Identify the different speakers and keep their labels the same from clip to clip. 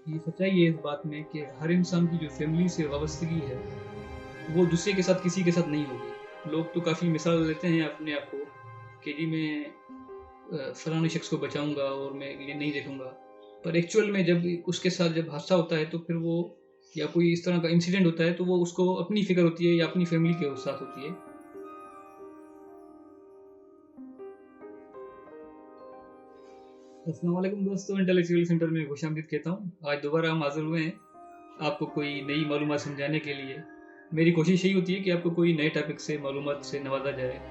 Speaker 1: ये सच्चाई है इस बात में कि हर इंसान की जो फैमिली से वाबस्तगी है वो दूसरे के साथ किसी के साथ नहीं होगी। लोग तो काफ़ी मिसाल लेते हैं अपने आप को कि जी मैं फलाने शख्स को बचाऊंगा और मैं ये नहीं देखूंगा, पर एक्चुअल में जब उसके साथ जब हादसा होता है तो फिर वो या कोई इस तरह का इंसिडेंट होता है तो वो उसको अपनी फिक्र होती है या अपनी फैमिली के साथ होती है। अस्सलाम वालेकुम दोस्तों, इंटेलेक्चुअल सेंटर में खुशामदीद कहता हूँ। आज दोबारा हम हाजिर हुए हैं आपको कोई नई मालूमात समझाने के लिए। मेरी कोशिश यही होती है कि आपको कोई नए टॉपिक से मालूमात से नवाजा जाए।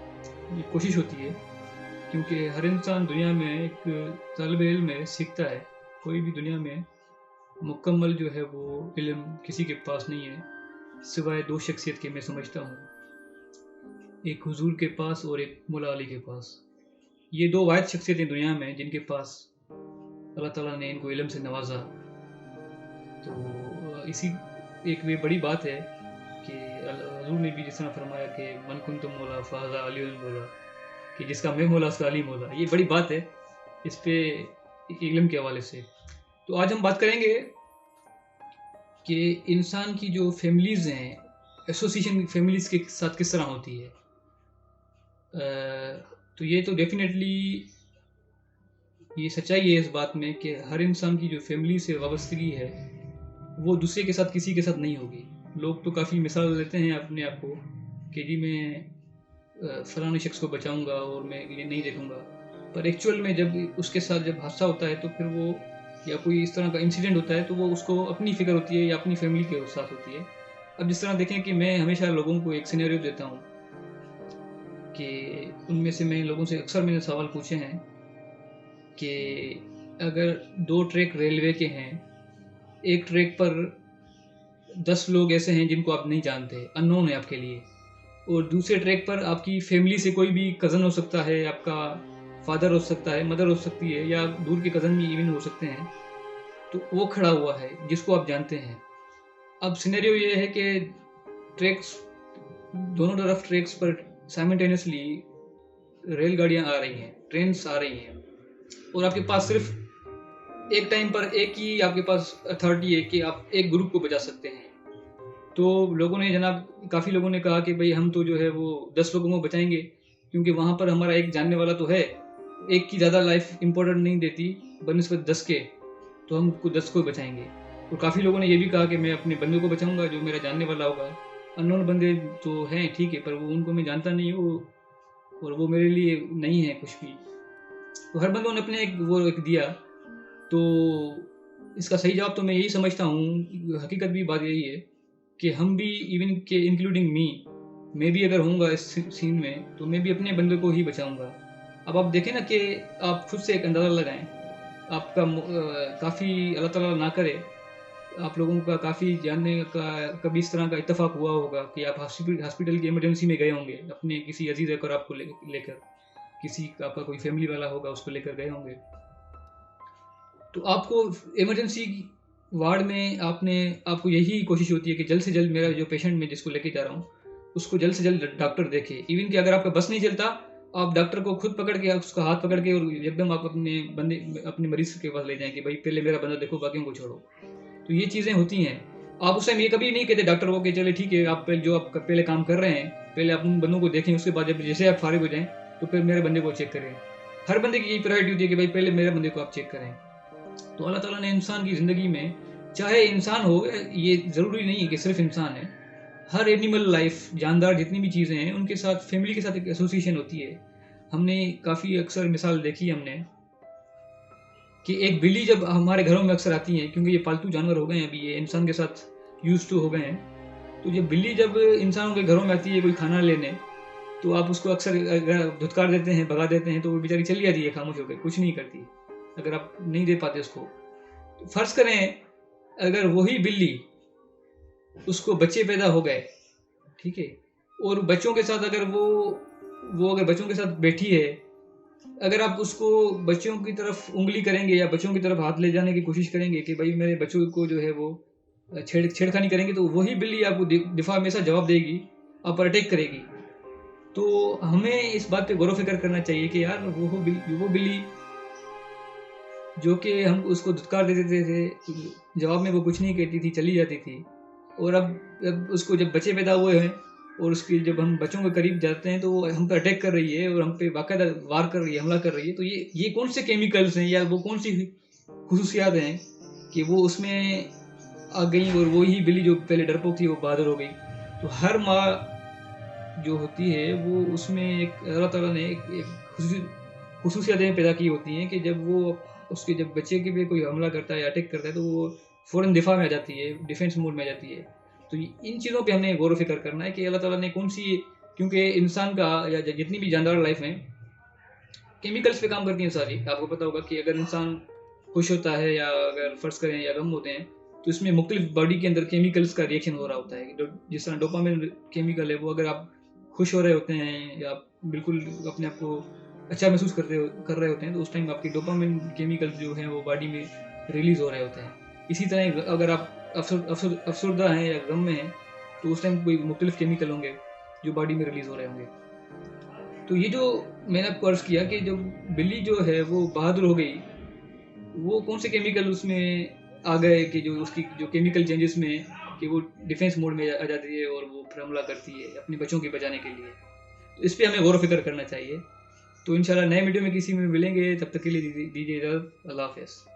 Speaker 1: ये कोशिश होती है क्योंकि हर इंसान दुनिया में एक तालिब इल्म में सीखता है। कोई भी दुनिया में मुकम्मल जो है वो इल्म किसी के पास नहीं है सिवाय दो शख्सियत के, मैं समझता हूँ। एक हुजूर के पास और एक मुला अली के पास। ये दो वाहिद शख्सियतें दुनिया में जिनके पास अल्लाह ताला ने इनको इल्म से नवाजा। तो इसी एक ये बड़ी बात है कि हजूर ने भी जिस तरह फरमाया कि मन कुन तुम मौला फ़ाज़ा अली मौला, कि जिसका मैं मौला उसका अली मौला। ये बड़ी बात है इस पे इल्म के हवाले से। तो आज हम बात करेंगे कि इंसान की जो फैमिलीज़ हैं, एसोसिएशन फैमिलीज़ के साथ किस तरह होती है। तो ये तो डेफिनेटली ये सच्चाई है इस बात में कि हर इंसान की जो फैमिली से वाबस्तगी है वो दूसरे के साथ किसी के साथ नहीं होगी। लोग तो काफ़ी मिसाल देते हैं अपने आप को कि जी मैं फलाने शख्स को बचाऊंगा और मैं ये नहीं देखूंगा, पर एक्चुअल में जब उसके साथ जब हादसा होता है तो फिर वो या कोई इस तरह का इंसिडेंट होता है तो वो उसको अपनी फिक्र होती है या अपनी फैमिली के साथ होती है। अब जिस तरह देखें कि मैं हमेशा लोगों को एक सिनेरियो देता हूँ कि उनमें से मैं लोगों से अक्सर मैंने सवाल पूछे हैं कि अगर दो ट्रैक रेलवे के हैं, एक ट्रैक पर 10 लोग ऐसे हैं जिनको आप नहीं जानते, अननोन है आपके लिए, और दूसरे ट्रैक पर आपकी फैमिली से कोई भी कज़न हो सकता है, आपका फादर हो सकता है, मदर हो सकती है, या दूर के कज़न भी इवन हो सकते हैं। तो वो खड़ा हुआ है जिसको आप जानते हैं। अब सिनेरियो ये है कि ट्रैक्स दोनों तरफ ट्रैक्स पर साइमल्टेनियसली रेलगाड़ियाँ आ रही हैं, ट्रेन्स आ रही हैं, और आपके पास सिर्फ एक टाइम पर एक ही आपके पास अथॉरिटी है कि आप एक ग्रुप को बचा सकते हैं। तो लोगों ने जनाब काफ़ी लोगों ने कहा कि भाई हम तो जो है वो 10 लोगों को बचाएंगे क्योंकि वहाँ पर हमारा एक जानने वाला तो है, एक की ज़्यादा लाइफ इम्पोर्टेंट नहीं देती बनिस्बत 10 के, तो हम 10 को बचाएंगे। और काफ़ी लोगों ने ये भी कहा कि मैं अपने बंदे को बचाऊंगा जो मेरा जानने वाला होगा। अननोन बंदे तो हैं ठीक है, पर वो उनको मैं जानता नहीं हूँ और वो मेरे लिए नहीं है कुछ भी। तो हर बंदों ने अपने एक दिया। तो इसका सही जवाब तो मैं यही समझता हूँ, हकीकत भी बात यही है कि हम भी इवन के इंक्लूडिंग मी, मैं भी अगर होऊंगा इस सीन में तो मैं भी अपने बंदे को ही बचाऊंगा। अब आप देखें ना कि आप खुद से एक अंदाज़ा लगाएं, आपका काफ़ी अल्लाह ताला ना करे आप लोगों का काफ़ी जानने का कभी इस तरह का इत्तेफाक हुआ होगा कि आप हॉस्पिटल की इमरजेंसी में गए होंगे अपने किसी अजीज़ अकर आपको लेकर, किसी आपका कोई फैमिली वाला होगा उसको लेकर गए होंगे। तो आपको इमरजेंसी वार्ड में आपको यही कोशिश होती है कि जल्द से जल्द मेरा जो पेशेंट मैं जिसको लेके जा रहा हूँ उसको जल्द से जल्द डॉक्टर देखे। इवन कि अगर आपका बस नहीं चलता, आप डॉक्टर को खुद पकड़ के उसका हाथ पकड़ के और एकदम आप अपने मरीज के पास ले जाएंगे, भाई पहले मेरा बंदा देखो बाकियों को छोड़ो। तो ये चीज़ें होती हैं। आप उस टाइम ये कभी नहीं कहते डॉक्टर को कि चले ठीक है आप पहले काम कर रहे हैं पहले आप उन बंदों को देखें, उसके बाद जब जैसे आप फारिग हो जाएं तो फिर मेरे बंदे को चेक करें। हर बंदे की यही प्रायोरिटी होती है कि भाई पहले मेरे बंदे को आप चेक करें। तो अल्लाह ताला ने इंसान की ज़िंदगी में, चाहे इंसान हो, ये ज़रूरी नहीं है कि सिर्फ इंसान है, हर एनिमल लाइफ जानदार जितनी भी चीज़ें हैं उनके साथ फैमिली के साथ एक एसोसिएशन होती है। हमने काफ़ी अक्सर मिसाल देखी हमने कि एक बिल्ली जब हमारे घरों में अक्सर आती हैं, क्योंकि ये पालतू जानवर हो गए हैं, अभी ये इंसान के साथ यूज टू हो गए हैं। तो ये बिल्ली जब इंसानों के घरों में आती है कोई खाना लेने, तो आप उसको अक्सर अगर धुतकार देते हैं, भगा देते हैं, तो वो बेचारी चली जाती है खामोश होकर, कुछ नहीं करती अगर आप नहीं दे पाते उसको। तो फर्ज करें अगर वही बिल्ली, उसको बच्चे पैदा हो गए, ठीक है, और बच्चों के साथ अगर वो अगर बच्चों के साथ बैठी है, अगर आप उसको बच्चों की तरफ उंगली करेंगे या बच्चों की तरफ हाथ ले जाने की कोशिश करेंगे कि भाई मेरे बच्चों को जो है वो छेड़खानी करेंगे, तो वही बिल्ली आपको दिफा हमेशा जवाब देगी, आप पर अटैक करेगी। तो हमें इस बात पे गौर व फिक्र करना चाहिए कि यार वो बिल्ली जो कि हम उसको धुतकार दे देते थे, जवाब में वो कुछ नहीं कहती थी, चली जाती थी। और अब उसको जब बच्चे पैदा हुए हैं और उसकी जब हम बच्चों के करीब जाते हैं तो वो हम पे अटैक कर रही है और हम पे बाकायदा वार कर रही है, हमला कर रही है। तो ये कौन से केमिकल्स हैं या वो कौन सी खुसूसियात हैं कि वो उसमें आ गई और वो ही बिल्ली जो पहले डरपोक थी वो बहादुर हो गई। तो हर माँ जो होती है वो उसमें एक अल्लाह ताला ने एक खुसूसियातें पैदा की होती हैं कि जब वो उसके जब बच्चे के पे कोई हमला करता है या अटैक करता है तो वो फ़ौरन दिफा में आ जाती है, डिफेंस मोड में आ जाती है। तो इन चीज़ों पे हमने गौर व फिक्र करना है कि अल्लाह ताला ने कौन सी, क्योंकि इंसान का या जितनी भी जानदार लाइफ है केमिकल्स पे काम करती हैं सारी। आपको पता होगा कि अगर इंसान खुश होता है या अगर फ़र्ज़ करें या गम होते हैं तो इसमें मुख्तलिफ बॉडी के अंदर केमिकल्स का रिएक्शन हो रहा होता है। जिस तरह डोपामिन केमिकल है वो अगर आप खुश हो रहे होते हैं या बिल्कुल अपने आप को अच्छा महसूस कर रहे होते हैं तो उस टाइम आपके डोपामिन केमिकल्स जो हैं वो बॉडी में रिलीज़ हो रहे होते हैं। इसी तरह अगर आप अफसरदा हैं या गम में हैं तो उस टाइम कोई मुख्तलिफ केमिकल होंगे जो बॉडी में रिलीज़ हो रहे होंगे। तो ये जो मैंने आपको अर्ज़ किया कि जो बिल्ली जो है वो बहादुर हो गई, वो कौन से केमिकल उसमें आ गए कि जो उसकी जो केमिकल चेंजेस में कि वो डिफेंस मोड में आ जाती है और वो फिर हमला करती है अपने बच्चों की बचाने के लिए। तो इस पे हमें गौर व फ़िक्र करना चाहिए। तो इंशाल्लाह नए वीडियो में किसी में मिलेंगे, तब तक के लिए दीजिए इजाज़त। अल्लाह हाफ़िज़।